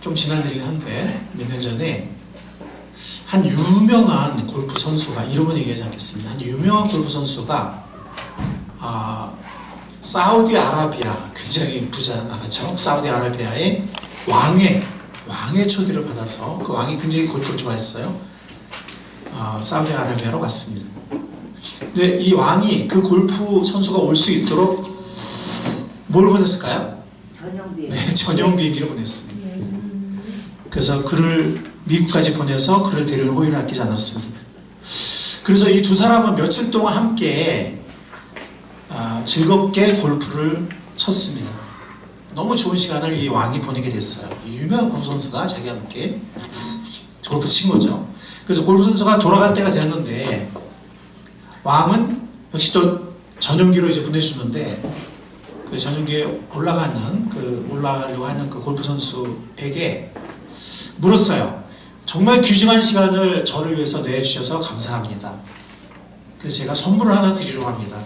좀 지난 일이긴 한데 몇 년 전에 한 유명한 골프 선수가, 이름은 얘기하지 않겠습니다. 한 유명한 골프 선수가 사우디아라비아, 굉장히 부자 나라죠. 사우디아라비아의 왕의 초대를 받아서, 그 왕이 굉장히 골프를 좋아했어요. 사우디아라비아로 갔습니다. 근데 이 왕이 그 골프 선수가 올 수 있도록 뭘 보냈을까요? 전용 비행기. 네, 전용 비행기를 보냈습니다. 그래서 그를 미국까지 보내서 그를 데려올 호의를 아끼지 않았습니다. 그래서 이 두 사람은 며칠 동안 함께 즐겁게 골프를 쳤습니다. 너무 좋은 시간을 이 왕이 보내게 됐어요. 이 유명한 골프 선수가 자기와 함께 골프 친 거죠. 그래서 골프 선수가 돌아갈 때가 됐는데 왕은 역시 또 전용기로 이제 보내주는데, 그 전용기에 올라가려고 하는 그 골프 선수에게 물었어요. 정말 귀중한 시간을 저를 위해서 내주셔서 감사합니다. 그래서 제가 선물을 하나 드리려고 합니다.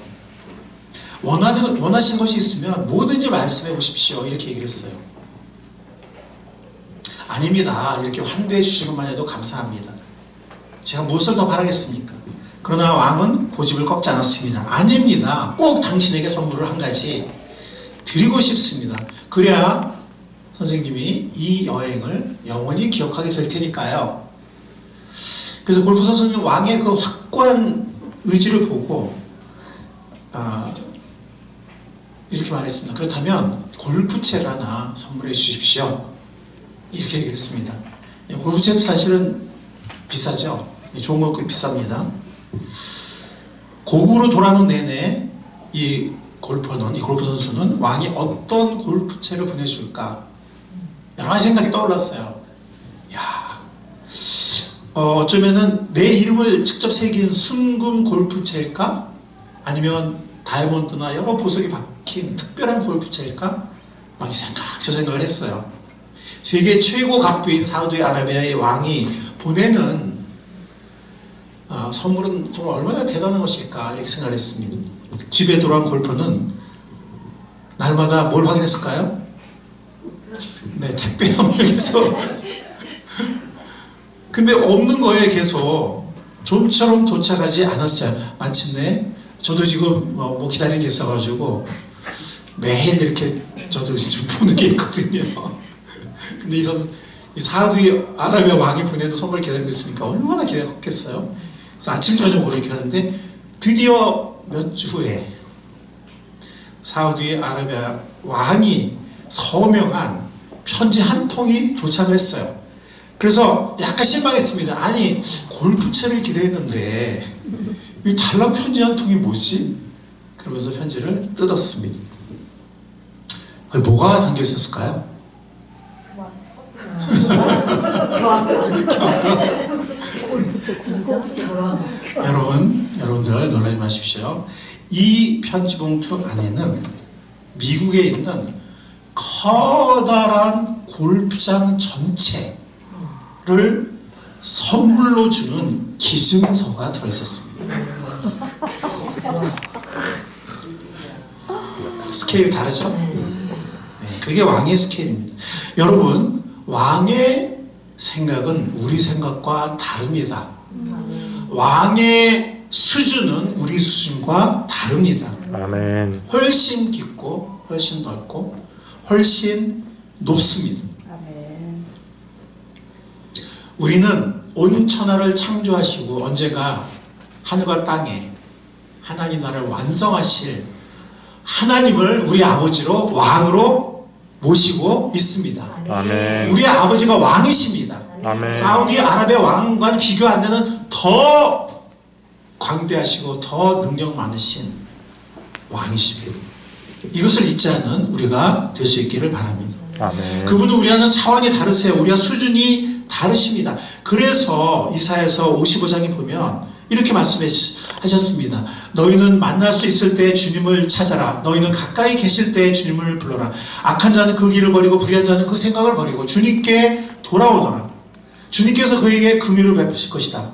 원하시는 것이 있으면 뭐든지 말씀해 보십시오. 이렇게 얘기를 했어요. 아닙니다. 이렇게 환대해 주시는 것만 해도 감사합니다. 제가 무엇을 더 바라겠습니까? 그러나 왕은 고집을 꺾지 않았습니다. 아닙니다. 꼭 당신에게 선물을 한 가지 드리고 싶습니다. 그래야 선생님이 이 여행을 영원히 기억하게 될 테니까요. 그래서 골프 선수는 왕의 그 확고한 의지를 보고 이렇게 말했습니다. 그렇다면 골프채를 하나 선물해 주십시오. 이렇게 얘기했습니다. 골프채도 사실은 비싸죠. 좋은 거 비쌉니다. 고국으로 돌아오는 내내 이 골프 선수는 왕이 어떤 골프채를 보내줄까 여러 가지 생각이 떠올랐어요. 어쩌면은 내 이름을 직접 새긴 순금 골프채일까? 아니면 다이아몬드나 여러 보석이 박힌 특별한 골프채일까? 왕이 저 생각을 했어요. 세계 최고 갑부인 사우디아라비아의 왕이 보내는 선물은 정말 얼마나 대단한 것일까, 이렇게 생각을 했습니다. 집에 돌아온 골퍼는 날마다 뭘 확인했을까요? 네, 택배함을 계속. 근데 없는 거예요. 계속 좀처럼 도착하지 않았어요. 마침내 저도 지금 뭐 기다리는 게 있어가지고 매일 이렇게 저도 지금 보는 게 있거든요. 근데 이 사우디아라비아 왕이 보내도 선물 기다리고 있으니까 얼마나 기다렸겠어요. 그래서 아침 저녁으로 이렇게 하는데 드디어 몇 주 후에 사우디아라비아 왕이 서명한 편지 한 통이 도착했어요. 그래서 약간 실망했습니다. 아니, 골프채를 기대했는데 이 달랑 편지 한 통이 뭐지? 그러면서 편지를 뜯었습니다. 뭐가 담겨 있었을까요? 여러분들 놀라지 마십시오. 이 편지 봉투 안에는 미국에 있는 커다란 골프장 전체를 선물로 주는 기증서가 들어있었습니다. 스케일이 다르죠? 네, 그게 왕의 스케일입니다. 여러분, 왕의 생각은 우리 생각과 다릅니다. 왕의 수준은 우리 수준과 다릅니다. 아멘. 훨씬 깊고 훨씬 넓고 훨씬 높습니다. 아멘. 우리는 온 천하를 창조하시고 언젠가 하늘과 땅에 하나님 나라를 완성하실 하나님을 우리 아버지로 왕으로 모시고 있습니다. 아멘. 우리 아버지가 왕이십니다. 아멘. 사우디아라비아 왕과는 비교 안 되는 더 광대하시고 더 능력 많으신 왕이십니다. 이것을 잊지 않는 우리가 될 수 있기를 바랍니다. 아멘. 그분은 우리와는 차원이 다르세요. 우리와 수준이 다르십니다. 그래서 이사야서 55장에 보면 이렇게 말씀하셨습니다. 너희는 만날 수 있을 때 주님을 찾아라. 너희는 가까이 계실 때 주님을 불러라. 악한 자는 그 길을 버리고 불의한 자는 그 생각을 버리고 주님께 돌아오너라. 주님께서 그에게 긍휼을 베푸실 것이다.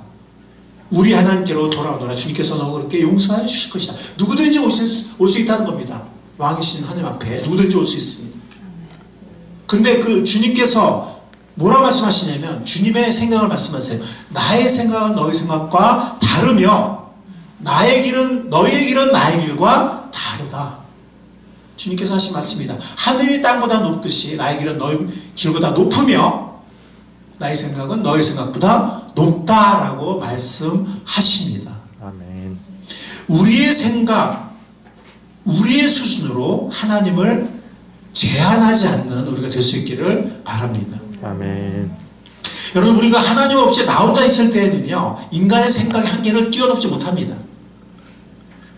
우리 하나님께로 돌아오너라. 주님께서 너그럽게 용서해 주실 것이다. 누구든지 올 수 있다는 겁니다. 왕이신 하나님 앞에 누구든지 올 수 있습니다. 근데 그 주님께서 뭐라 말씀하시냐면 주님의 생각을 말씀하세요. 나의 생각은 너희 생각과 다르며 나의 길은 너희의 길은 나의 길과 다르다. 주님께서 하신 말씀입니다. 하늘이 땅보다 높듯이 나의 길은 너희 길보다 높으며 나의 생각은 너희 생각보다 높다라고 말씀하십니다. 아멘. 우리의 생각, 우리의 수준으로 하나님을 제한하지 않는 우리가 될 수 있기를 바랍니다. 아멘. 여러분, 우리가 하나님 없이 나 혼자 있을 때에는요, 인간의 생각의 한계를 뛰어넘지 못합니다.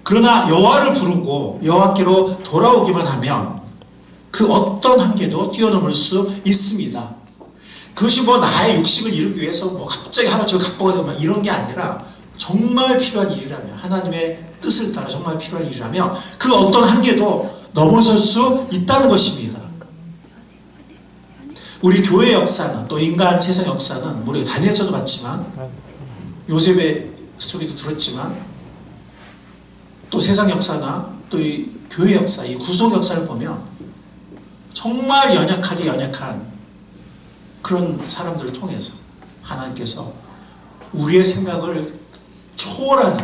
그러나 여호와를 부르고 여호와께로 돌아오기만 하면 그 어떤 한계도 뛰어넘을 수 있습니다. 그것이 뭐 나의 욕심을 이루기 위해서 뭐 갑자기 하나님을 갑보가 되고 이런 게 아니라 정말 필요한 일이라면, 하나님의 뜻을 따라 정말 필요한 일이라면 그 어떤 한계도 넘어설 수 있다는 것입니다. 우리 교회 역사는, 또 인간 세상 역사는 우리가 다니엘서도 봤지만 요셉의 스토리도 들었지만 또 세상 역사나 또 이 교회 역사, 이 구속 역사를 보면 정말 연약하게 연약한 그런 사람들을 통해서 하나님께서 우리의 생각을 초월하는,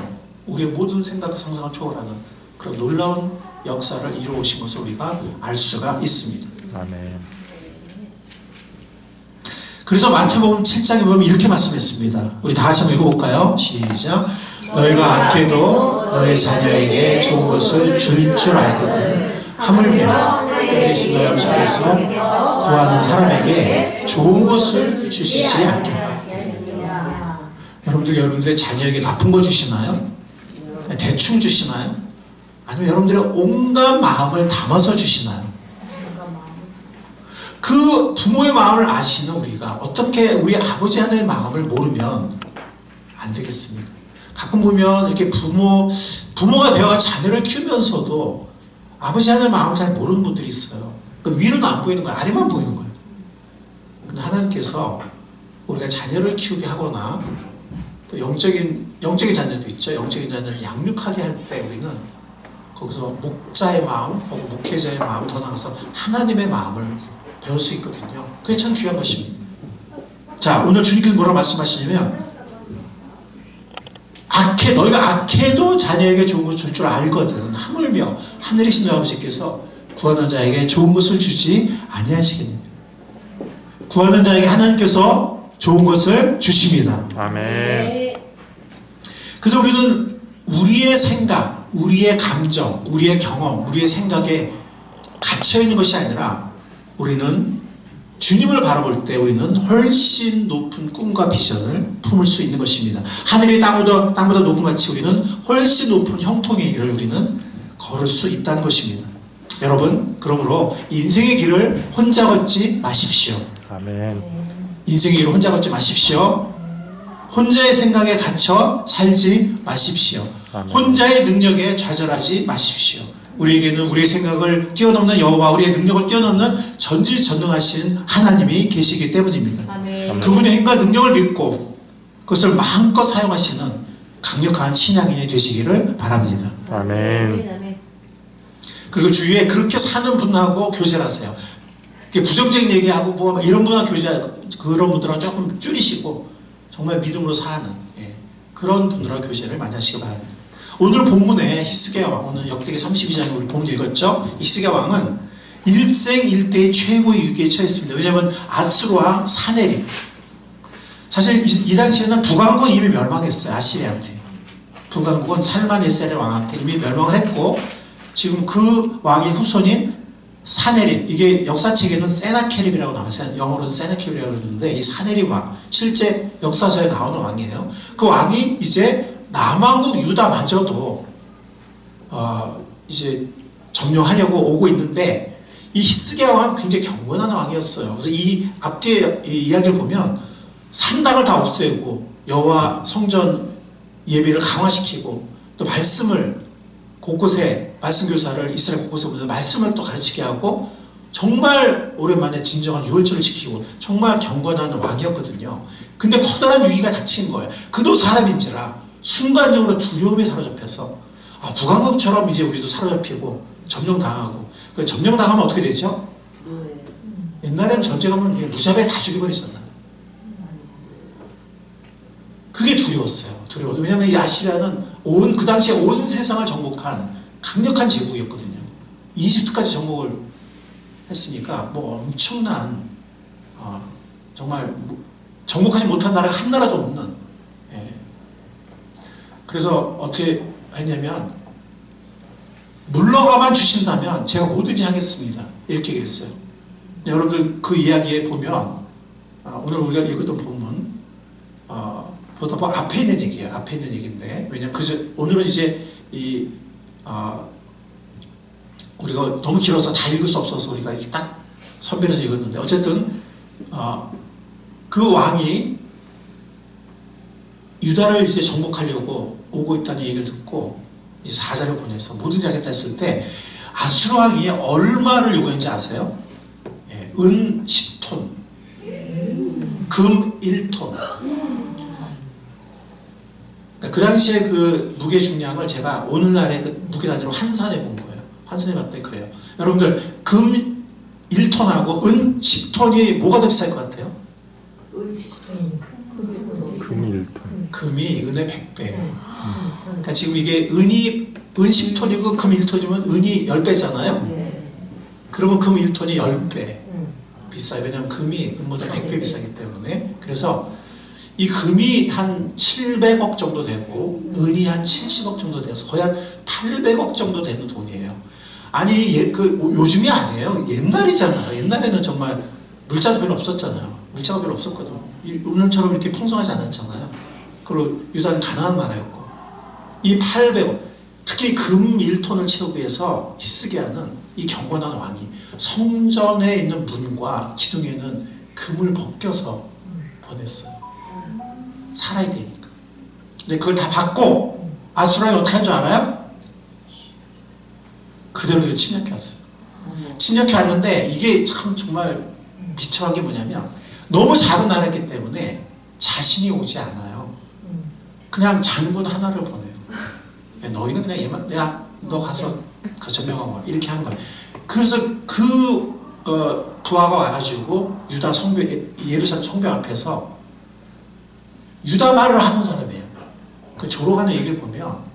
우리의 모든 생각 상상을 초월하는 그런 놀라운 역사를 이루어오신 것을 우리가 알 수가 있습니다. 아멘. 그래서 마태복음 7장에 보면 이렇게 말씀했습니다. 우리 다 같이 한번 읽어볼까요? 시작. 너희가 악해도 너희 자녀에게 좋은 것을 줄 줄 알거든. 하물며 대신 너희 아버지께서 구하는 사람에게 좋은 것을 주시지 않겠나. 여러분들의 자녀에게 나쁜 거 주시나요? 대충 주시나요? 아니면 여러분들의 온갖 마음을 담아서 주시나요? 그 부모의 마음을 아시는 우리가 어떻게 우리 아버지 하나님의 마음을 모르면 안 되겠습니까? 가끔 보면 이렇게 부모가 되어 자녀를 키우면서도 아버지 하나님의 마음을 잘 모르는 분들이 있어요. 그러니까 위로는 안 보이는 거예요. 아래만 보이는 거예요. 근데 하나님께서 우리가 자녀를 키우게 하거나 또 영적인 자녀도 있죠. 영적인 자녀를 양육하게 할 때 우리는 거기서 목자의 마음 혹은 목회자의 마음 더 나아가서 하나님의 마음을 배울 수 있거든요. 그게 참 귀한 것입니다. 자, 오늘 주님께서 뭐라고 말씀하시냐면 너희가 악해도 자녀에게 좋은 것을 줄 줄 알거든. 하물며 하늘이신 너희 아버지께서 구하는 자에게 좋은 것을 주지 아니하시겠느냐. 구하는 자에게 하나님께서 좋은 것을 주십니다. 아멘. 그래서 우리는 우리의 생각, 우리의 감정, 우리의 경험, 우리의 생각에 갇혀있는 것이 아니라 우리는 주님을 바라볼 때 우리는 훨씬 높은 꿈과 비전을 품을 수 있는 것입니다. 하늘이 땅보다 높은 같이 우리는 훨씬 높은 형통의 길을 우리는 걸을 수 있다는 것입니다. 여러분, 그러므로 인생의 길을 혼자 걷지 마십시오. 아멘. 인생의 길을 혼자 걷지 마십시오. 혼자의 생각에 갇혀 살지 마십시오. 아멘. 혼자의 능력에 좌절하지 마십시오. 우리에게는 우리의 생각을 뛰어넘는 여호와, 우리의 능력을 뛰어넘는 전지전능하신 하나님이 계시기 때문입니다. 아멘. 그분의 힘과 능력을 믿고 그것을 마음껏 사용하시는 강력한 신앙인이 되시기를 바랍니다. 아멘. 그리고 주위에 그렇게 사는 분하고 교제를 하세요. 부정적인 얘기하고 뭐 이런 분하고 그런 분들하고 조금 줄이시고 정말 믿음으로 사는 그런 분들하고 교제를 많이 하시기 바랍니다. 오늘 본문에 히스기야 왕, 오늘 역대기 32장에 우리 본문 읽었죠? 히스기야 왕은 일생일대의 최고의 위기에 처했습니다. 왜냐하면 아수르 왕 사네립, 사실 이 당시에는 북왕국은 이미 멸망했어요. 아시리아한테. 북왕국은 살만에셀의 왕한테 이미 멸망을 했고 지금 그 왕의 후손인 사네립, 이게 역사책에는 세나케립이라고 나와요. 영어로는 세나케립이라고 그러는데 이 사네립 왕, 실제 역사서에 나오는 왕이에요. 그 왕이 이제 남왕국 유다마저도 이제 점령하려고 오고 있는데 이 히스기야 왕은 굉장히 경건한 왕이었어요. 그래서 이 앞뒤에 이 이야기를 보면 산당을 다 없애고 여호와 성전 예배를 강화시키고 또 말씀을 곳곳에 말씀 교사를 이스라엘 곳곳에 보내서 말씀을 또 가르치게 하고 정말 오랜만에 진정한 유월절을 지키고 정말 경건한 왕이었거든요. 근데 커다란 위기가 닥친 거예요. 그도 사람인지라 순간적으로 두려움에 사로잡혀서 북왕국처럼 이제 우리도 사로잡히고 점령당하고 점령당하면 어떻게 되죠? 옛날엔 전쟁하면 무자비하게 다 죽여버리잖아요. 그게 두려웠어요. 왜냐하면 이 아시리아는 그 당시에 온 세상을 정복한 강력한 제국이었거든요. 이집트까지 정복을 했으니까 뭐 엄청난 정말 정복하지 못한 나라가 한 나라도 없는. 예. 그래서 어떻게 했냐면 물러가만 주신다면 제가 뭐든지 하겠습니다. 이렇게 얘기했어요. 여러분들 그 이야기에 보면 오늘 우리가 읽었던 본문 보다 앞에 있는 얘기예요. 앞에 있는 얘기인데 왜냐면 오늘은 이제 우리가 너무 길어서 다 읽을 수 없어서 우리가 이렇게 딱 선별해서 읽었는데 어쨌든 그 왕이 유다를 이제 정복하려고 오고 있다는 얘기를 듣고 이제 사자를 보내서 뭐든지 하겠다 했을 때 아수르 왕이 얼마를 요구했는지 아세요? 예, 은 10톤, 금 1톤. 그러니까 그 당시에 그 무게 중량을 제가 오늘날의 그 무게 단위로 환산해 본 거예요. 환산해 봤더니 그래요. 여러분들 금 1톤하고 은 10톤이 뭐가 더 비쌀 것 같아요? 금 1톤. 금이 은의 100배예요. 그러니까 지금 이게 은 10톤이고 금 1톤이면 은이 10배잖아요. 그러면 금 1톤이 10배 비싸요. 왜냐하면 금이 은보다 100배 비싸기 때문에. 그래서 이 금이 한 700억 정도 되고 은이 한 70억 정도 돼서 거의 한 800억 정도 되는 돈이에요. 아니 요즘이 아니에요. 옛날이잖아요. 옛날에는 정말 물자도 별로 없었잖아요. 물자가 별로 없었거든요. 오늘처럼 이렇게 풍성하지 않았잖아요. 그리고 유다는 가난한 나라였고 이 800억 특히 금 1톤을 채우기 위해서 히스기야는 이 경건한 왕이 성전에 있는 문과 기둥에는 금을 벗겨서 보냈어요. 살아야 되니까. 근데 그걸 다 받고 아수라이 어떻게 한 줄 알아요? 그대로 침략해 왔어요. 침략해 왔는데 이게 참 정말 비참한 게 뭐냐면 너무 작은 나라였기 때문에 자신이 오지 않아요. 그냥 장군 하나를 보내요. 너희는 그냥 얘만 너 가서 점령하고 와. 이렇게 하는 거예요. 그래서 부하가 와가지고 유다 성벽 예루살렘 성벽 앞에서 유다 말을 하는 사람이에요. 그 조롱하는 얘기를 보면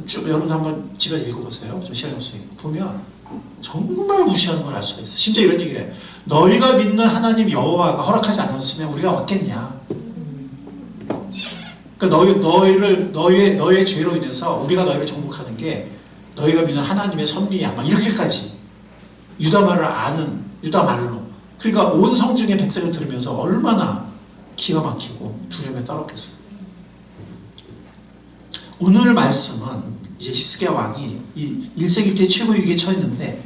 쭉 여러분 한번 집에 읽어보세요. 좀 시간이 없으니까 보면 정말 무시하는 걸 알 수가 있어요. 심지어 이런 얘기를 해요. 너희가 믿는 하나님 여호와가 허락하지 않았으면 우리가 왔겠냐. 그러니까 너희의 죄로 인해서 우리가 너희를 정복하는 게 너희가 믿는 하나님의 섭리야. 막 이렇게까지 유다 말을 아는 유다 말로. 그러니까 온 성중의 백성을 들으면서 얼마나 기가 막히고 두려움에 떨었겠어요. 오늘 말씀은 이제 히스기야 왕이 이 1세기 때 최고 위기에 처했는데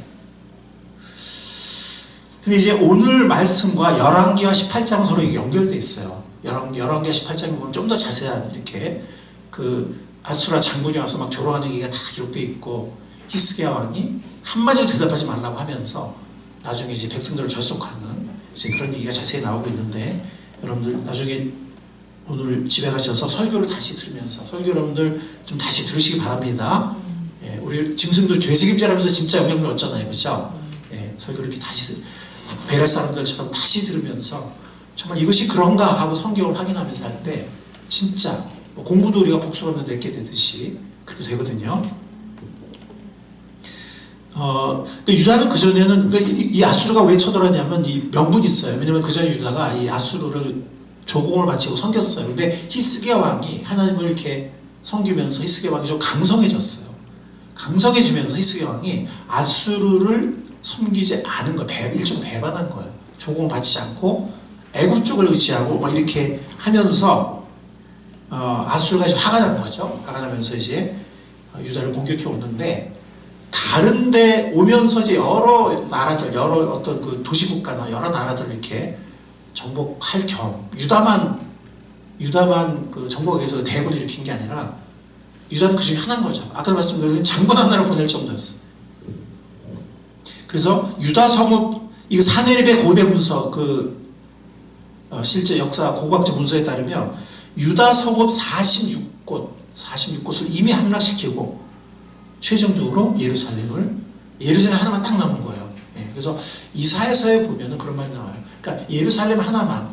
근데 이제 오늘 말씀과 열왕기와 18장은 서로 이게 연결되어 있어요. 열왕기와 18장에 보면 좀 더 자세한 이렇게 그 아수라 장군이 와서 막 조롱하는 얘기가 다 기록되어 있고 히스기야 왕이 한마디도 대답하지 말라고 하면서 나중에 이제 백성들을 결속하는 이제 그런 얘기가 자세히 나오고 있는데 여러분들 나중에 오늘 집에 가셔서 설교를 다시 들으면서 설교 여러분들 좀 다시 들으시기 바랍니다. 예, 우리 짐승들 죄책임자라면서 진짜 영향을 얻잖아요. 그렇죠? 예, 설교를 이렇게 다시 베레 사람들처럼 다시 들으면서 정말 이것이 그런가 하고 성경을 확인하면서 할 때 진짜 공부도 우리가 복습하면서 내게 되듯이 그렇게 되거든요. 유다는 그전에는 이 아수르가 왜 쳐들어왔냐면 이 명분이 있어요. 왜냐면 그전에 유다가 이 아수르를 조공을 바치고 섬겼어요. 근데 히스기야 왕이 하나님을 이렇게 섬기면서 히스기야 왕이 좀 강성해졌어요. 강성해지면서 히스기야 왕이 아수르를 섬기지 않은 거예요. 일종의 배반한 거예요. 조공을 바치지 않고 애굽 쪽을 의지하고 막 이렇게 하면서 아수르가 이제 화가 난 거죠. 화가 나면서 이제 유다를 공격해 오는데 다른데 오면서 이제 여러 나라들, 여러 어떤 그 도시국가나 여러 나라들을 이렇게 정복할 겸 유다만 그 정복하기 위해서 대군을 일으킨 게 아니라 유다는 그 중에 하나인 거죠. 아까 말씀드린 장군 하나를 보낼 정도였어요. 그래서 유다 성읍 이거 사내립의 고대 문서 실제 역사 고고학적 문서에 따르면 유다 성읍 46곳을 이미 함락시키고 최종적으로 예루살렘 하나만 딱 남은 거예요. 예, 그래서 이사야서에 보면은 그런 말이 나와요. 그러니까 예루살렘 하나만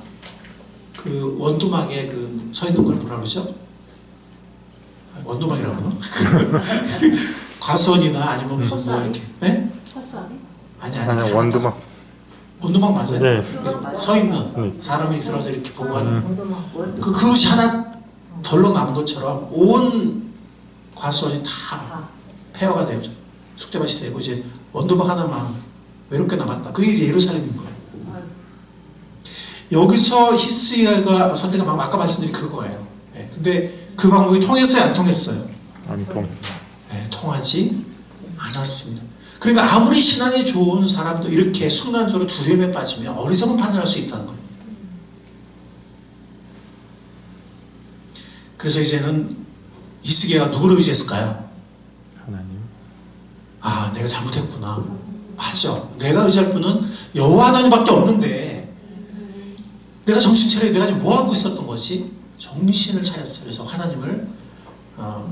그 원두막에 그 서 있는 걸 뭐라 그러죠? 원두막이라고 그러나? 과수원이나 아니면 무슨 뭐 이렇게, 네? 헛소리? 아니 원두막. 원두막 맞아요? 네. 그래서 서 있는 사람이 들어서 이렇게 보고 하는 원두막. 그것이 하나 덜렁 남은 것처럼 온 과수원이 다 폐허가 되고 쑥대밭이 되고 이제 원두막 하나만 외롭게 남았다. 그게 이제 예루살렘인 거예요. 여기서 히스기야가 선택한 방법 아까 말씀드린 그거예요. 네, 근데 그 방법이 통했어요, 안 통했어요? 안 통. 네, 통하지 않았습니다. 그러니까 아무리 신앙이 좋은 사람도 이렇게 순간적으로 두려움에 빠지면 어리석은 판단할 수 있다는 거예요. 그래서 이제는 히스기야가 누구를 의지했을까요? 하나님. 아, 내가 잘못했구나. 맞아. 내가 의지할 분은 여호와 하나님밖에 없는데 내가 정신 차려 내가 지금 뭐 하고 있었던 거지? 정신을 차렸어요. 그래서 하나님을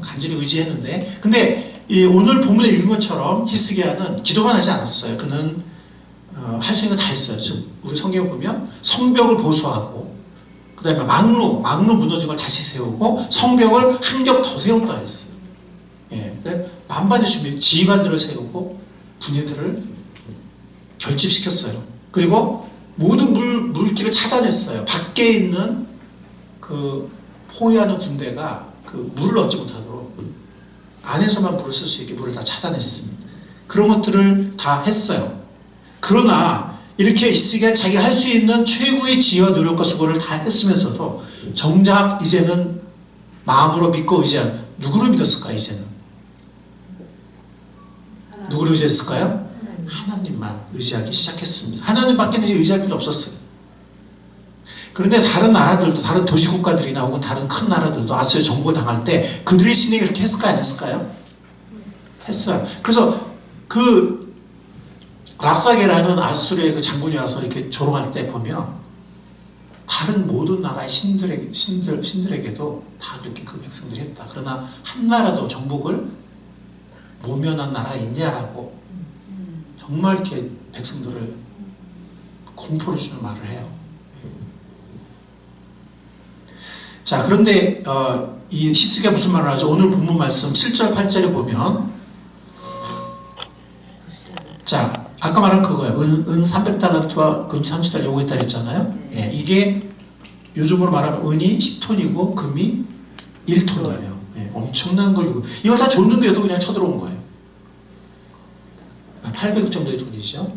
간절히 의지했는데, 근데 오늘 본문에 읽은 것처럼 히스기야는 기도만 하지 않았어요. 그는 할 수 있는 거 다 했어요. 즉 우리 성경에 보면 성벽을 보수하고, 그 다음에 망루 무너진 걸 다시 세우고 성벽을 한 겹 더 세웠다 했어요. 예, 만반의 준비, 지휘관들을 세우고 군인들을 결집시켰어요. 그리고 모든 물길을 차단했어요. 밖에 있는 그 포위하는 군대가 그 물을 얻지 못하도록 안에서만 물을 쓸 수 있게 물을 다 차단했습니다. 그런 것들을 다 했어요. 그러나 이렇게 히스기야는 자기가 할 수 있는 최고의 지혜와 노력과 수고를 다 했으면서도 정작 이제는 마음으로 믿고 의지한, 누구를 믿었을까? 이제는 누구를 의지했을까요? 하나님만 의지하기 시작했습니다. 하나님밖에는 이제 의지할 필요 없었어요. 그런데 다른 나라들도, 다른 도시국가들이나 혹은 다른 큰 나라들도 아수르의 정복을 당할 때 그들의 신에게 그렇게 했을까요? 안 했을까요? 했어요. 그래서 그 랍사게라는 아수르의 그 장군이 와서 이렇게 조롱할 때 보면 다른 모든 나라의 신들에게도 다 그렇게 그 백성들이 했다. 그러나 한 나라도 정복을 모면한 나라가 있냐라고 정말 이렇게 백성들을 공포를 주는 말을 해요. 자, 그런데 이 히스기야가 무슨 말을 하죠? 오늘 본문 말씀 7절 8절에 보면, 자, 아까 말한 그거예요. 은 300달란트와 금 30달러 요구했다 그랬잖아요. 예, 이게 요즘으로 말하면 은이 10톤이고 금이 1톤이에요. 예, 엄청난 걸 요구. 이거 다 줬는데도 그냥 쳐들어온 거예요. 800억 정도의 돈이죠.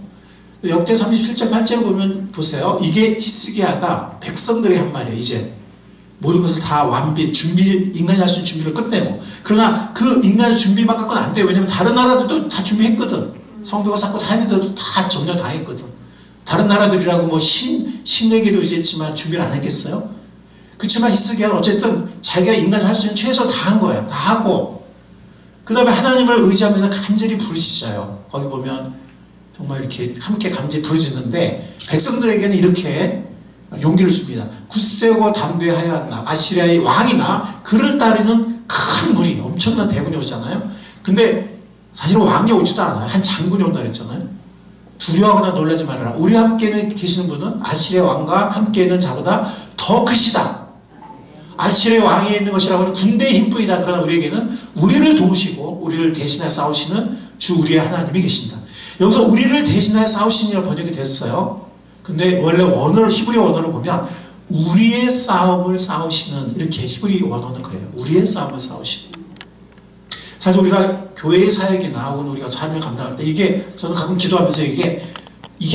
역대 37절 8절 보면 보세요. 이게 히스기야가 백성들의 한 말이에요. 이제 모든 것을 다 인간이 할 수 있는 준비를 끝내고, 그러나 그 인간의 준비만 갖고는 안 돼요. 왜냐면 다른 나라들도 다 준비했거든. 성벽을 쌓고 다 했는데도 다 점령당했거든. 다른 나라들이라고 뭐 신에게도 의지했지만 준비를 안 했겠어요? 그렇지만 히스기야는 어쨌든 자기가 인간이 할 수 있는 최선을 다 한 거예요. 다 하고, 그 다음에 하나님을 의지하면서 간절히 부르짖어요. 거기 보면 정말 이렇게 함께 간절히 부르짖는데 백성들에게는 이렇게 용기를 줍니다. 굳세고 담대하여 아시리아의 왕이나 그를 따르는 큰 무리, 엄청난 대군이 오잖아요. 근데 사실은 왕이 오지도 않아요. 한 장군이 온다 그랬잖아요. 두려워하거나 놀라지 말아라. 우리 함께 계시는 분은 아시리아 왕과 함께 있는 자보다 더 크시다. 아시리아 왕이 있는 것이라고 하면 군대의 힘뿐이다. 그러나 우리에게는 우리를 도우시고 우리를 대신해 싸우시는 주 우리의 하나님이 계신다. 여기서 우리를 대신해 싸우시니라 번역이 됐어요. 근데 원래 원어를, 히브리 원어를 보면 우리의 싸움을 싸우시는, 이렇게 히브리 원어는 그래요. 우리의 싸움을 싸우시는. 사실 우리가 교회의 사역이나 혹은 우리가 삶을 감당할 때 이게, 저는 가끔 기도하면서 이게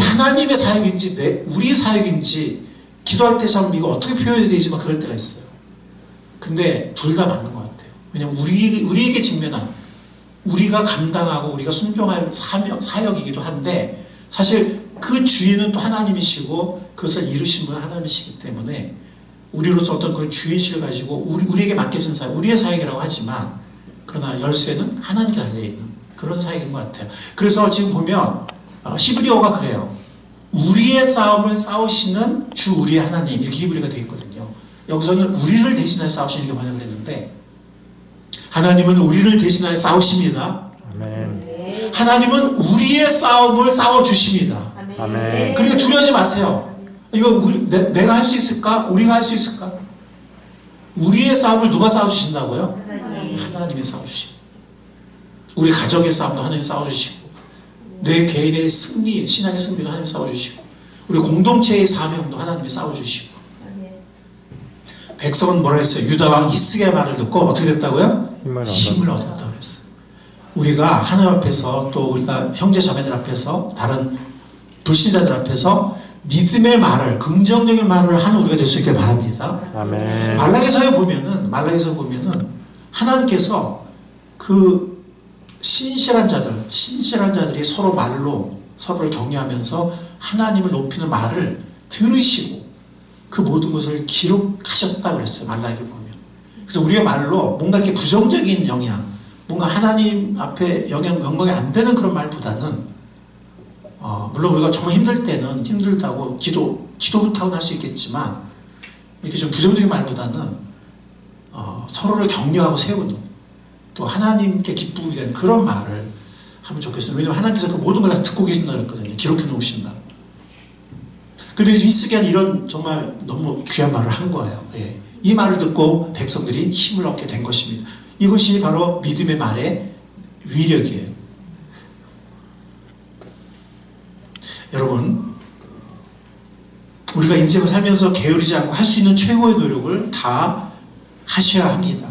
하나님의 사역인지 우리 사역인지 기도할 때 참 이거 어떻게 표현해야 되지만 그럴 때가 있어요. 근데 둘 다 맞는 것 같아요. 왜냐면 우리에게 직면한, 우리가 감당하고 우리가 순종할 사역이기도 한데, 사실 그 주인은 또 하나님이시고 그것을 이루신 분은 하나님이시기 때문에 우리로서 어떤 그 주인식을 가지고 우리에게 맡겨진 사역, 우리의 사역이라고 하지만 그러나 열쇠는 하나님께 달려있는 그런 사역인 것 같아요. 그래서 지금 보면 히브리어가 그래요. 우리의 싸움을 싸우시는 주 우리의 하나님, 이렇게 히브리가 되어 있거든요. 여기서는 우리를 대신하여 싸우시는, 이렇게 번역을 했는데 하나님은 우리를 대신하여 싸우십니다. 아멘. 하나님은 우리의 싸움을 싸워주십니다. 아멘. 그러니까 두려워하지 마세요. 이거 내가 할 수 있을까? 우리가 할 수 있을까? 우리의 싸움을 누가 싸워주신다고요? 하나님이 싸워주시고, 우리 가정의 싸움도 하나님이 싸워주시고, 내 개인의 승리, 신앙의 승리도 하나님이 싸워주시고, 우리 공동체의 사명도 하나님이 싸워주시고. 백성은 뭐라 했어요? 유다왕 히스기야의 말을 듣고 어떻게 됐다고요? 힘을 얻었다고 그랬어요. 우리가 하나님 앞에서, 또 우리가 형제 자매들 앞에서, 다른 불신자들 앞에서 믿음의 말을, 긍정적인 말을 하는 우리가 될 수 있길 바랍니다. 아멘. 말라기서에 보면은 하나님께서 그 신실한 자들이 서로 말로 서로를 격려하면서 하나님을 높이는 말을 들으시고 그 모든 것을 기록하셨다고 그랬어요. 말라기 보면. 그래서 우리의 말로 뭔가 이렇게 부정적인 영향, 뭔가 하나님 앞에 영광이 안 되는 그런 말보다는, 물론 우리가 정말 힘들 때는 힘들다고 기도부터 할 수 있겠지만, 이렇게 좀 부정적인 말보다는 서로를 격려하고 세우는, 또 하나님께 기쁨이 되는 그런 말을 하면 좋겠어요. 왜냐하면 하나님께서 그 모든 걸 다 듣고 계신다고 그랬거든요. 기록해 놓으신다. 근데 히스기야는 이런 정말 너무 귀한 말을 한 거예요. 예. 이 말을 듣고 백성들이 힘을 얻게 된 것입니다. 이것이 바로 믿음의 말의 위력이에요. 여러분, 우리가 인생을 살면서 게으르지 않고 할 수 있는 최고의 노력을 다 하셔야 합니다.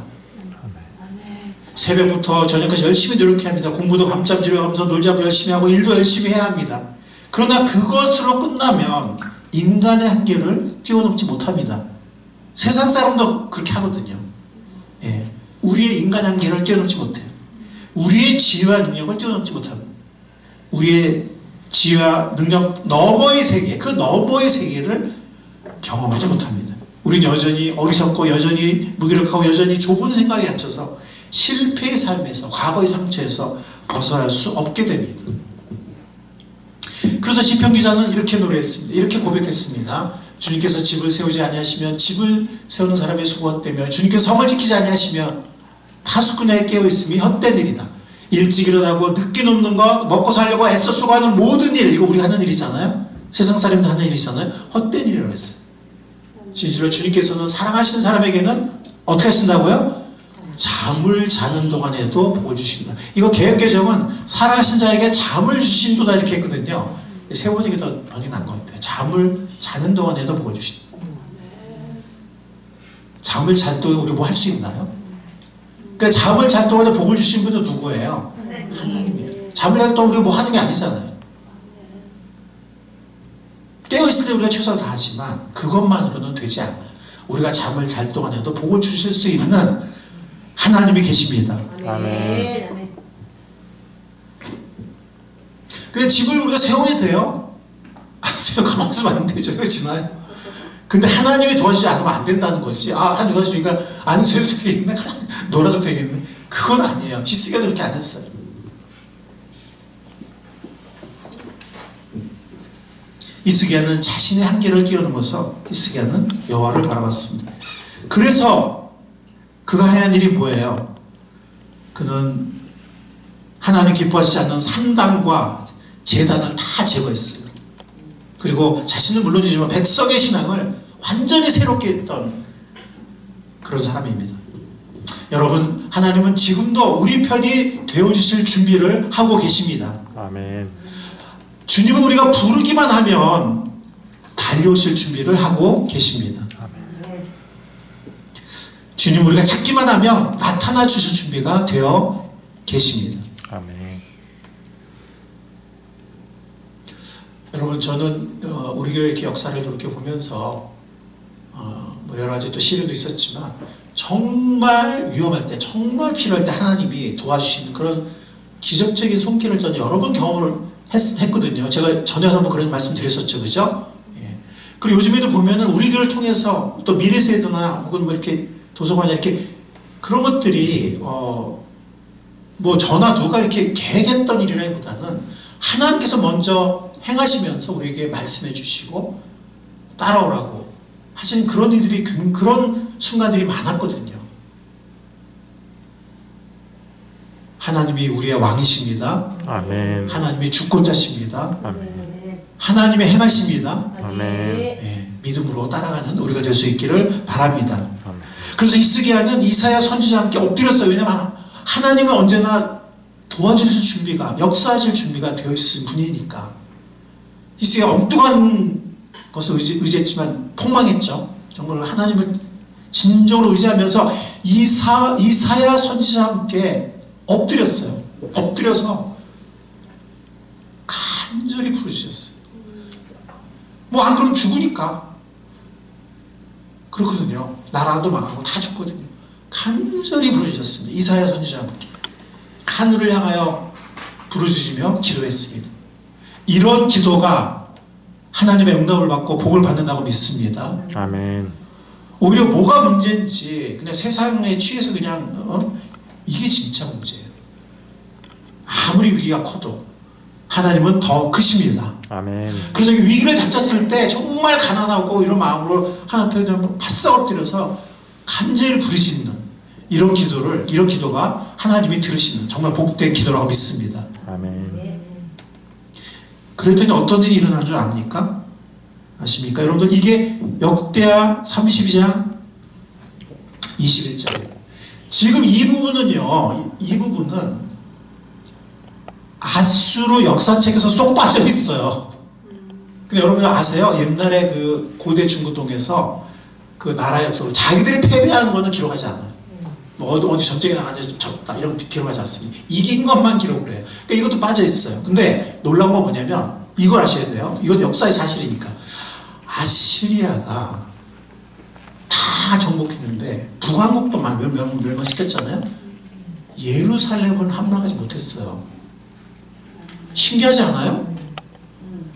새벽부터 저녁까지 열심히 노력해야 합니다. 공부도 밤잠 지려가면서 놀지 않고 열심히 하고 일도 열심히 해야 합니다. 그러나 그것으로 끝나면 인간의 한계를 뛰어넘지 못합니다. 세상 사람도 그렇게 하거든요. 예. 우리의 인간 한계를 뛰어넘지 못해요. 우리의 지혜와 능력을 뛰어넘지 못합니다. 우리의 지혜와 능력 너머의 세계, 그 너머의 세계를 경험하지 못합니다. 우리는 여전히 어리석고 여전히 무기력하고 여전히 좁은 생각에 갇혀서 실패의 삶에서, 과거의 상처에서 벗어날 수 없게 됩니다. 그래서 시편 기자는 이렇게 노래했습니다. 이렇게 고백했습니다. 주님께서 집을 세우지 아니하시면 집을 세우는 사람의 수고가 헛되며, 주님께서 성을 지키지 아니하시면 파수꾼에게 깨어있음이 헛되리이다. 일찍 일어나고 늦게 눕는 것, 먹고 살려고 애써 수고하는 모든 일, 이거 우리 하는 일이잖아요. 세상 사람도 하는 일이잖아요. 헛된 일이라고 했어요. 진실로 주님께서는 사랑하시는 사람에게는 어떻게 하신다고요? 잠을 자는 동안에도 복을 주신다. 이거 개역개정은 사랑하신 자에게 잠을 주신도다 이렇게 했거든요. 세번역이 더 번역이 난 것 같아요. 잠을 자는 동안에도 복을 주신다. 잠을 잘 동안 우리 뭐 할 수 있나요? 그러니까 잠을 잘 동안에 복을 주신 분은 누구예요? 하나님이에요. 잠을 잘 동안 우리가 뭐 하는 게 아니잖아요. 깨어있을 때 우리가 최선을 다하지만 그것만으로는 되지 않아요. 우리가 잠을 잘 동안에도 복을 주실 수 있는 하나님이 계십니다. 아멘. 근데 집을 우리가 세워야 돼요. 가만히 있으면 안 되죠. 그렇지나요? 근데 하나님이 도와주지 않으면 안 된다는 거지. 하나님 도와주니까 안 세워도 되겠네. 놀아도 되겠네. 그건 아니에요. 히스기야도 그렇게 안 했어요. 히스기야는 자신의 한계를 뛰어넘어서 히스기야는 여호와를 바라봤습니다. 그래서 그가 한 일이 뭐예요? 그는 하나님 기뻐하시지 않는 산당과 제단을 다 제거했어요. 그리고 자신은 물론이지만 백성의 신앙을 완전히 새롭게 했던 그런 사람입니다. 여러분, 하나님은 지금도 우리 편이 되어주실 준비를 하고 계십니다. 아멘. 주님은 우리가 부르기만 하면 달려오실 준비를 하고 계십니다. 아멘. 주님 우리가 찾기만 하면 나타나 주실 준비가 되어 계십니다. 아멘. 여러분, 저는 우리 교회 이렇게 역사를 돌이켜보면서 뭐 여러 가지 또 시련도 있었지만 정말 위험할 때, 정말 필요할 때 하나님이 도와주시는 그런 기적적인 손길을 저는 여러 번 경험을 했거든요. 제가 전에 한번 그런 말씀 드렸었죠. 그죠? 예. 그리고 요즘에도 보면은 우리 교회를 통해서 또 미래세대나 혹은 뭐 이렇게 도서관이나 이렇게 그런 것들이 뭐 저나 누가 이렇게 계획했던 일이라기보다는 하나님께서 먼저 행하시면서 우리에게 말씀해 주시고 따라오라고 하신 그런 일들이, 그런 순간들이 많았거든요. 하나님이 우리의 왕이십니다. 아멘. 하나님이 주권자십니다. 아멘. 하나님의 행하십니다. 아멘. 예, 믿음으로 따라가는 우리가 될 수 있기를 바랍니다. 아멘. 그래서 히스기야는 이사야 선지자와 함께 엎드렸어요. 왜냐하면 하나님은 언제나 도와주실 준비가, 역사하실 준비가 되어 있은 분이니까. 히스기야 엉뚱한 것을 의지했지만 폭망했죠. 정말 하나님을 진정으로 의지하면서 이사야 선지자와 함께 엎드렸어요. 엎드려서 간절히 부르짖었어요. 뭐 안 그러면 죽으니까. 그렇거든요. 나라도 망하고 다 죽거든요. 간절히 부르짖었습니다. 이사야 선지자와 함께 하늘을 향하여 부르짖으며 기도했습니다. 이런 기도가 하나님의 응답을 받고 복을 받는다고 믿습니다. 아멘. 오히려 뭐가 문제인지 그냥 세상에 취해서 그냥 이게 진짜 문제예요. 아무리 위기가 커도 하나님은 더 크십니다. 아멘. 그래서 이 위기를 닥쳤을 때 정말 가난하고 이런 마음으로 하나님 앞에 바싹 엎드려서 간절히 부르짖는 이런 기도가 하나님이 들으시는 정말 복된 기도라고 믿습니다. 아멘. 그랬더니 어떤 일이 일어난 줄 압니까? 아십니까? 여러분들 이게 역대하 32장 21절. 지금 이 부분은요. 이 부분은 아수르 역사책에서 쏙 빠져 있어요. 근데 여러분들 아세요? 옛날에 그 고대 중구동에서 그 나라 역사로 자기들이 패배하는 거는 기록하지 않아요. 뭐 어디 전쟁에 나가서 졌다 이런 거 기록하지 않습니다. 이긴 것만 기록을 해요. 그러니까 이것도 빠져 있어요. 근데 놀라운 건 뭐냐면 이걸 아셔야 돼요. 이건 역사의 사실이니까. 아시리아가 다 정복했는데 북왕국도 멸망시켰잖아요. 예루살렘은 함락하지 못했어요. 신기하지 않아요?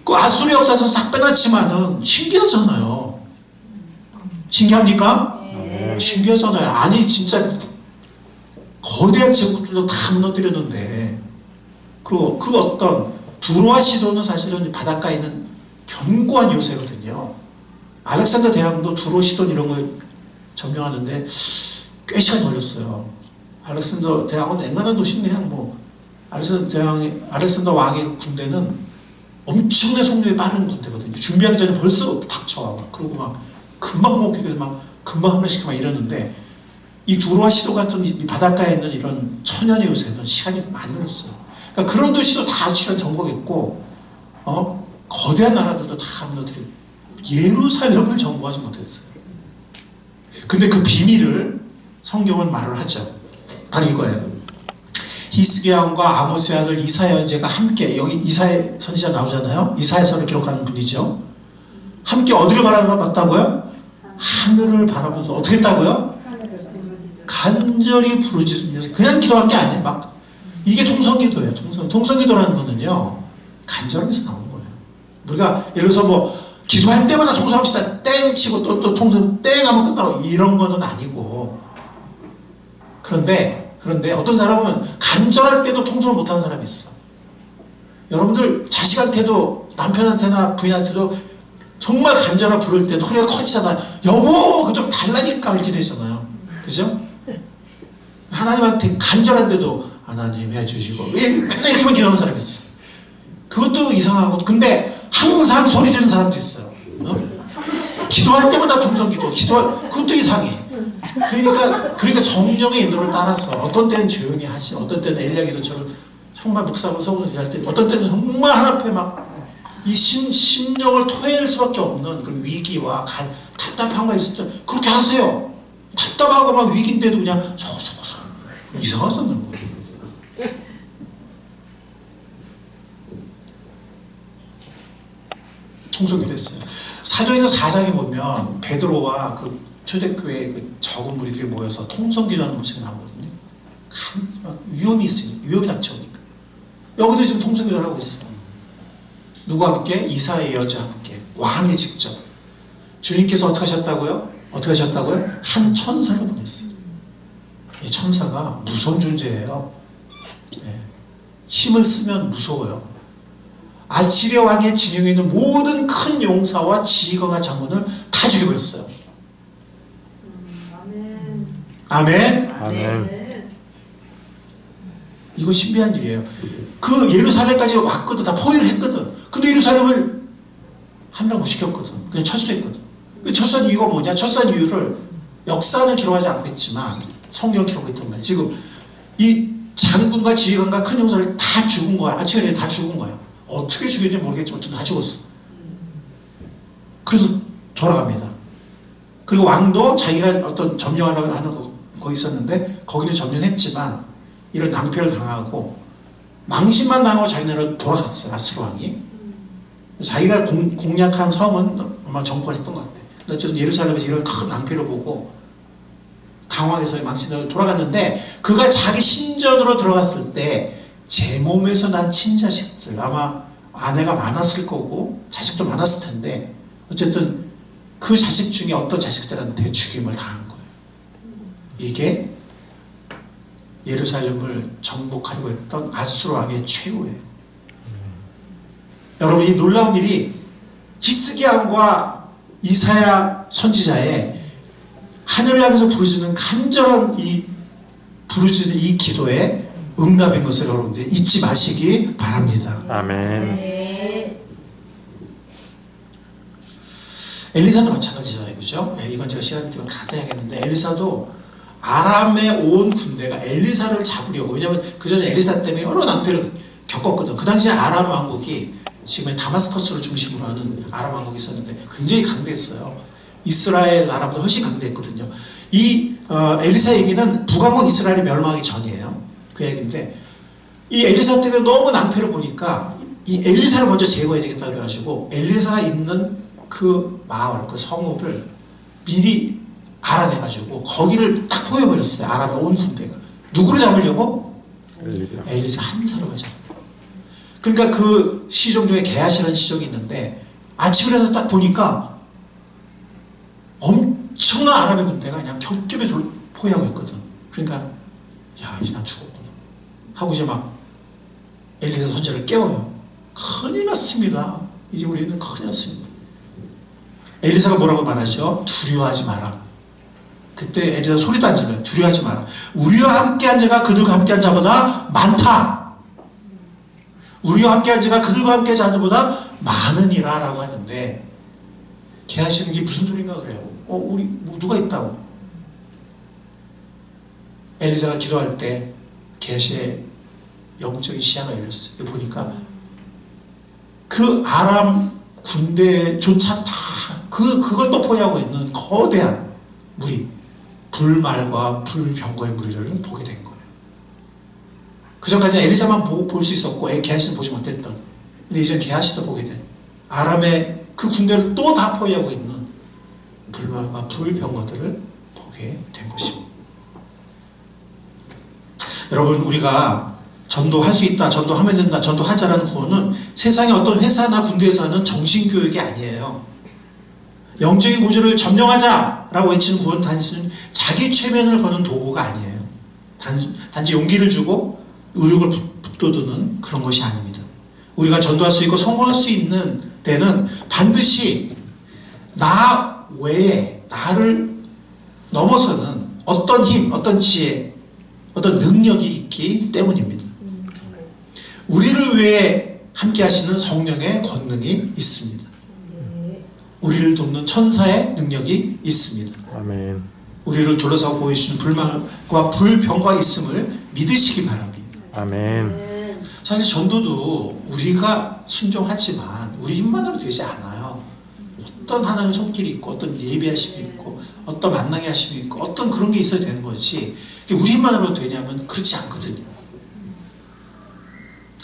그 아수르 역사에서 싹 빼놨지만은 신기하잖아요. 신기합니까? 네. 신기하잖아요. 아니 진짜 거대한 제국들도 다 무너뜨렸는데 그리고 그 어떤 두로아 시도는 사실은 바닷가에 있는 견고한 요새거든요. 알렉산더 대왕도 두로 시돈 이런 거 점령하는데 꽤 시간 걸렸어요. 알렉산더 대왕은 웬만한 도시는 그냥 뭐 알렉산더 왕의 군대는 엄청난 속도에 빠른 군대거든요. 준비하기 전에 벌써 닥쳐와 그러고 막 금방 목격해서 막 금방 함락시키고 막 이러는데 이 두로아 시도 같은 이 바닷가에 있는 이런 천연의 요새는 시간이 많이 걸렸어요. 그러니까 그런 도시도 다 시간 정복했고 거대한 나라들도 다 무너뜨리고 예루살렘을 정복하지 못했어요. 근데 그 비밀을 성경은 말을 하죠. 바로 이거예요. 히스기야 왕과 아모스의 아들 이사야 선지자가 함께 여기 이사야 선지자 나오잖아요. 이사야서를 기록하는 분이죠. 함께 어디를 바라봤다고요? 하늘을 바라보면서 어떻게 했다고요? 간절히 부르짖으면서 그냥 기도한 게 아니에요. 막 이게 통성기도예요. 통성기도라는 거는요 간절함에서 나오는 거예요. 우리가 예를 들어서 뭐 기도할 때마다 통성합시다 땡 치고 또 통성 땡 하면 끝나고 이런 거는 아니고 그런데 어떤 사람은 간절할 때도 통성을 못하는 사람이 있어. 여러분들 자식한테도 남편한테나 부인한테도 정말 간절하 부를 때 소리가 커지잖아요. 여보 그거 좀 달라니까 이렇게 되잖아요. 그죠? 하나님한테 간절한데도 하나님 해주시고 맨날 이렇게만 기도하는 사람이 있어. 그것도 이상하고 근데 항상 소리 지르는 사람도 있어요. 기도할 때마다 동성기도 그것도 이상해. 그러니까 성령의 인도를 따라서 어떤 때는 조용히 하지 어떤 때는 엘리야 기도처럼 정말 묵상하고 서울서 할 때 어떤 때는 정말 하나님 앞에 막 이 심령을 토해낼 수밖에 없는 그 위기와 답답함과 있을 때 그렇게 하세요. 답답하고 막 위기인데도 그냥 소소소 이상하잖아요. 통속이 됐어요. 사도행전 4장에 보면 베드로와 그 초대교회 그 적은 무리들이 모여서 통성기도하는 모습이 나오거든요. 위험이 있으니까 위험이 닥쳐오니까 여기도 지금 통성기도를 하고 있어요. 누구와 함께? 이사야의 여자와 함께 왕이 직접 주님께서 어떻게 하셨다고요? 한 천사를 보냈어요. 이 천사가 무서운 존재예요. 네. 힘을 쓰면 무서워요. 아시리아 왕의 진영에 있는 모든 큰 용사와 지휘관과 장군을 다 죽여버렸어요. 아멘. 아멘. 아멘. 이거 신비한 일이에요. 그 예루살렘까지 왔거든. 다 포위를 했거든. 근데 예루살렘을 함락 못 시켰거든. 그냥 철수했거든. 철수한 이유가 뭐냐? 철수한 이유를 역사는 기록하지 않고 있지만 성경 기록하고 있단 말이에요. 지금 이 장군과 지휘관과 큰 용사를 다 죽은 거야. 아침에 다 죽은 거야. 어떻게 죽였는지 모르겠지만 다 죽었어. 그래서 돌아갑니다. 그리고 왕도 자기가 어떤 점령하려고 하는 거 있었는데 거기는 점령했지만 이런 낭패를 당하고 망신만 당하고 자기네로 돌아갔어요. 아수르 왕이. 자기가 공략한 성은 아마 정권했던 것 같아요. 어쨌든 예루살렘에서 이런 큰 낭패를 보고 당황해서 망신으로 돌아갔는데 그가 자기 신전으로 들어갔을 때 제 몸에서 난 친자식들 아마 아내가 많았을 거고 자식도 많았을 텐데 어쨌든 그 자식 중에 어떤 자식들한테 죽임을 당한 거예요. 이게 예루살렘을 정복하려고 했던 아수르 왕의 최후예요. 여러분 이 놀라운 일이 히스기야 왕과 이사야 선지자의 하늘을 향해서 부르짖는 간절한 이 부르짖는 이 기도에 응답인 것을 여러분들 잊지 마시기 바랍니다. 아멘. 네. 엘리사도 마찬가지잖아요. 그죠? 이건 제가 시간 때문에 간단히 하겠는데 엘리사도 아람의 온 군대가 엘리사를 잡으려고 왜냐하면 그 전에 엘리사 때문에 여러 낭패를 겪었거든. 그 당시에 아람 왕국이 지금의 다마스커스를 중심으로 하는 아람 왕국이 있었는데 굉장히 강대했어요. 이스라엘 나라보다 훨씬 강대했거든요. 이 엘리사 얘기는 북왕국 이스라엘이 멸망하기 전이에요. 그 얘기인데 이 엘리사 때문에 너무 낭패를 보니까 이 엘리사를 먼저 제거해야 되겠다 그래가지고 엘리사가 있는 그 마을, 그 성읍을 미리 알아내가지고 거기를 딱 포위해버렸어요. 아람의 온 군대가. 누구를 잡으려고? 엘리사 한 사람을 잡고. 그러니까 그 시종 중에 게하시라는 시종이 있는데 아침에 일어나서 딱 보니까 엄청난 아람의 군대가 그냥 겹겹이 포위하고 있거든. 그러니까 야 이제 난 죽었구나 하고 이제 막 엘리사 선지자를 깨워요. 큰일 났습니다. 이제 우리는 큰일 났습니다. 엘리사가 뭐라고 말하죠? 두려워하지 마라. 그때 엘리사 소리도 안 질러요. 두려워하지 마라. 우리와 함께한 자가 그들과 함께한 자보다 많다. 우리와 함께한 자가 그들과 함께한 자보다 많으니라 라고 하는데 게하시는 게 무슨 소린가 그래요. 우리 뭐 누가 있다고. 엘리사가 기도할 때 게하시의 영적인 시야가 열렸어요. 보니까 그 아람 군대조차 다 그걸 또 포위하고 있는 거대한 무리, 불말과 불병거의 무리를 보게 된 거예요. 그 전까지는 엘리사만 볼 수 있었고 게하시는 보지 못했던, 근데 이제 게하시도 보게 된 아람의 그 군대를 또 다 포위하고 있는 불말과 불병거들을 보게 된 것입니다. 여러분 우리가 전도할 수 있다, 전도하면 된다, 전도하자라는 구호는 세상의 어떤 회사나 군대에서 하는 정신교육이 아니에요. 영적인 구조를 점령하자라고 외치는 구호는 단순히 자기 최면을 거는 도구가 아니에요. 단지 용기를 주고 의욕을 북돋우는 그런 것이 아닙니다. 우리가 전도할 수 있고 성공할 수 있는 때는 반드시 나 외에 나를 넘어서는 어떤 힘, 어떤 지혜, 어떤 능력이 있기 때문입니다. 우리를 위해 함께 하시는 성령의 권능이 있습니다. 우리를 돕는 천사의 능력이 있습니다. 아멘. 우리를 둘러싸고 보여주시는 불만과 불병과 있음을 믿으시기 바랍니다. 아멘. 사실 전도도 우리가 순종하지만 우리 힘만으로 되지 않아요. 어떤 하나님의 손길이 있고 어떤 예비하심이 있고 어떤 만나게 하심이 있고 어떤 그런 게 있어야 되는 거지 우리 힘만으로 되냐면 그렇지 않거든요.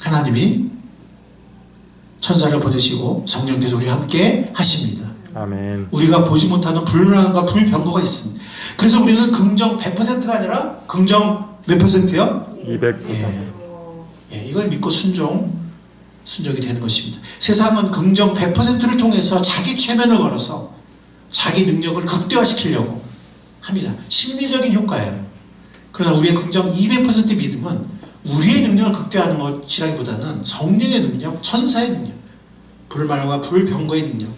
하나님이 천사를 보내시고 성령께서 우리와 함께 하십니다. 아멘. 우리가 보지 못하는 불만과 불병거가 있습니다. 그래서 우리는 긍정 100%가 아니라 긍정 몇 %요? 200%. 이걸 믿고 순종이 되는 것입니다. 세상은 긍정 100%를 통해서 자기 최면을 걸어서 자기 능력을 극대화시키려고 합니다. 심리적인 효과예요. 그러나 우리의 긍정 200% 믿음은 우리의 능력을 극대화하는 것이라기보다는 성령의 능력, 천사의 능력, 불말과 불병거의 능력,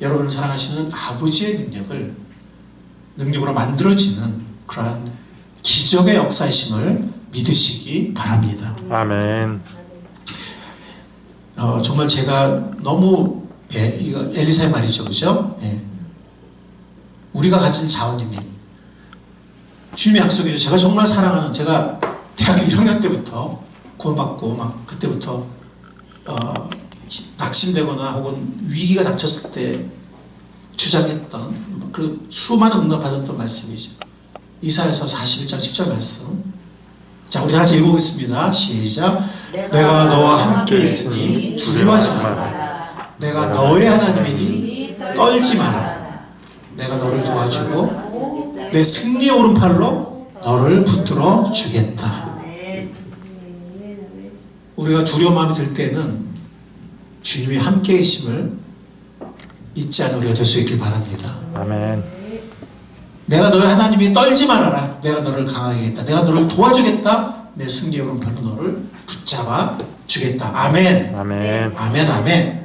여러분을 사랑하시는 아버지의 능력으로 만들어지는 그러한 기적의 역사이심을 믿으시기 바랍니다. 아멘. 정말 제가 너무 이거 엘리사의 말이죠, 그죠? 우리가 가진 자원입니다. 주님의 약속이죠. 제가 정말 사랑하는, 제가 대학교 1학년 때부터 구원받고 막 그때부터 낙심되거나 혹은 위기가 닥쳤을 때 주장했던 그 수많은 응답 받았던 말씀이죠. 이사야서 41장 10절 말씀. 자, 우리 다 같이 읽어보겠습니다. 시작. 내가 너와 함께 있으니 두려워하지 마라. 내가 너의 하나님이니 떨지 마라. 내가 너를 도와주고 내 승리의 오른팔로 너를 붙들어 주겠다. 우리가 두려운 마음이 들 때는 주님이 함께 계심을 잊지 않은 우리가 될 수 있길 바랍니다. 아멘. 내가 너의 하나님이 떨지 말아라. 내가 너를 강하게 하겠다. 내가 너를 도와주겠다. 내 승리의 오른팔로 너를 붙잡아 주겠다. 아멘. 아멘. 아멘. 아멘.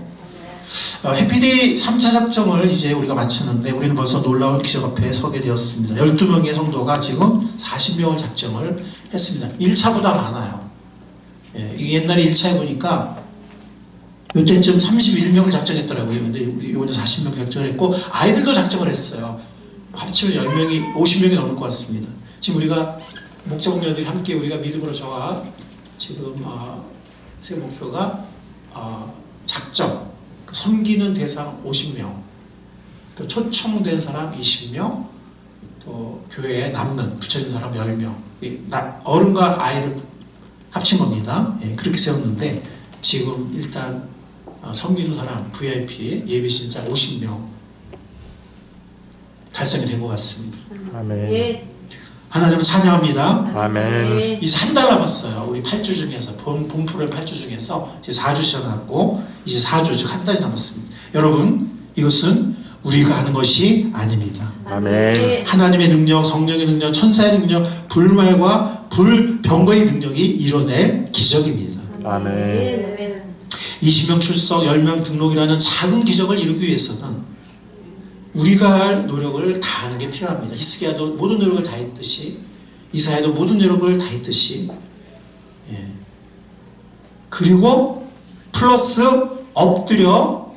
해피데이 3차 작정을 이제 우리가 마쳤는데 우리는 벌써 놀라운 기적 앞에 서게 되었습니다. 12명의 성도가 지금 40명을 작정을 했습니다. 1차보다 많아요. 이게 옛날에 1차에 보니까 이때쯤 31명을 작정했더라고요. 근데 우리 이번에 40명 작정을 했고 아이들도 작정을 했어요. 합치면 10명이 50명이 넘을 것 같습니다. 지금 우리가 목자 공녀들이 함께 우리가 믿음으로 저와 지금 세 목표가 작정, 섬기는 대상 50명, 또 초청된 사람 20명, 또 교회에 남는 붙여진 사람 10명, 어른과 아이를 합친 겁니다. 그렇게 세웠는데 지금 일단 섬기는 사람 VIP 예비신자 50명 달성이 된 것 같습니다. 아멘. 하나님을 찬양합니다. 아멘. 이제 한 달 남았어요. 우리 8주 중에서 본 프로그램 8주 중에서 이제 4주 시작하고 이제 4주 즉 한 달이 남았습니다. 여러분 이것은 우리가 하는 것이 아닙니다. 아멘. 하나님의 능력, 성령의 능력, 천사의 능력, 불말과 불병거의 능력이 이뤄낼 기적입니다. 아멘. 20명 출석, 10명 등록이라는 작은 기적을 이루기 위해서는 우리가 할 노력을 다하는 게 필요합니다. 히스기야도 모든 노력을 다했듯이 이사야도 모든 노력을 다했듯이 그리고 플러스 엎드려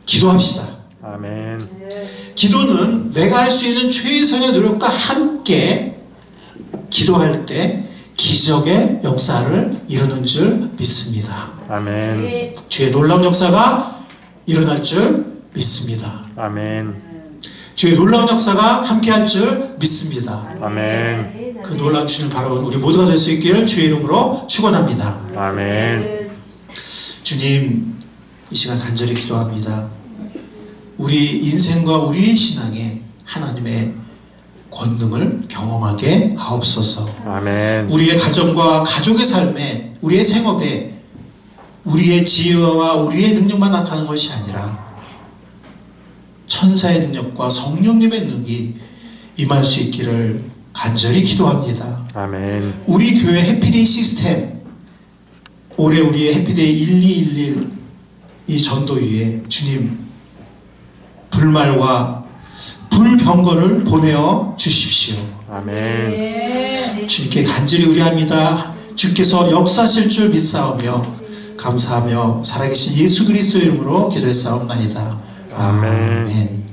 기도합시다. 아멘. 기도는 내가 할 수 있는 최선의 노력과 함께 기도할 때 기적의 역사를 이루는 줄 믿습니다. 아멘. 주의 놀라운 역사가 일어날 줄 믿습니다. 아멘. 주의 놀라운 역사가 함께할 줄 믿습니다. 아멘. 그 놀라운 주님을 바라보는 우리 모두가 될 수 있기를 주의 이름으로 축원합니다. 아멘. 주님, 이 시간 간절히 기도합니다. 우리 인생과 우리의 신앙에 하나님의 권능을 경험하게 하옵소서. 아멘. 우리의 가정과 가족의 삶에, 우리의 생업에 우리의 지혜와 우리의 능력만 나타나는 것이 아니라 천사의 능력과 성령님의 능력이 임할 수 있기를 간절히 기도합니다. 아멘. 우리 교회 해피데이 시스템, 올해 우리의 해피데이 1211 이 전도위에 주님 불말과 불병거를 보내어 주십시오. 아멘. 주님께 간절히 의뢰합니다. 주께서 역사하실 줄 믿사오며 감사하며 살아계신 예수 그리스도의 이름으로 기도했사옵나이다. 아멘. 아멘.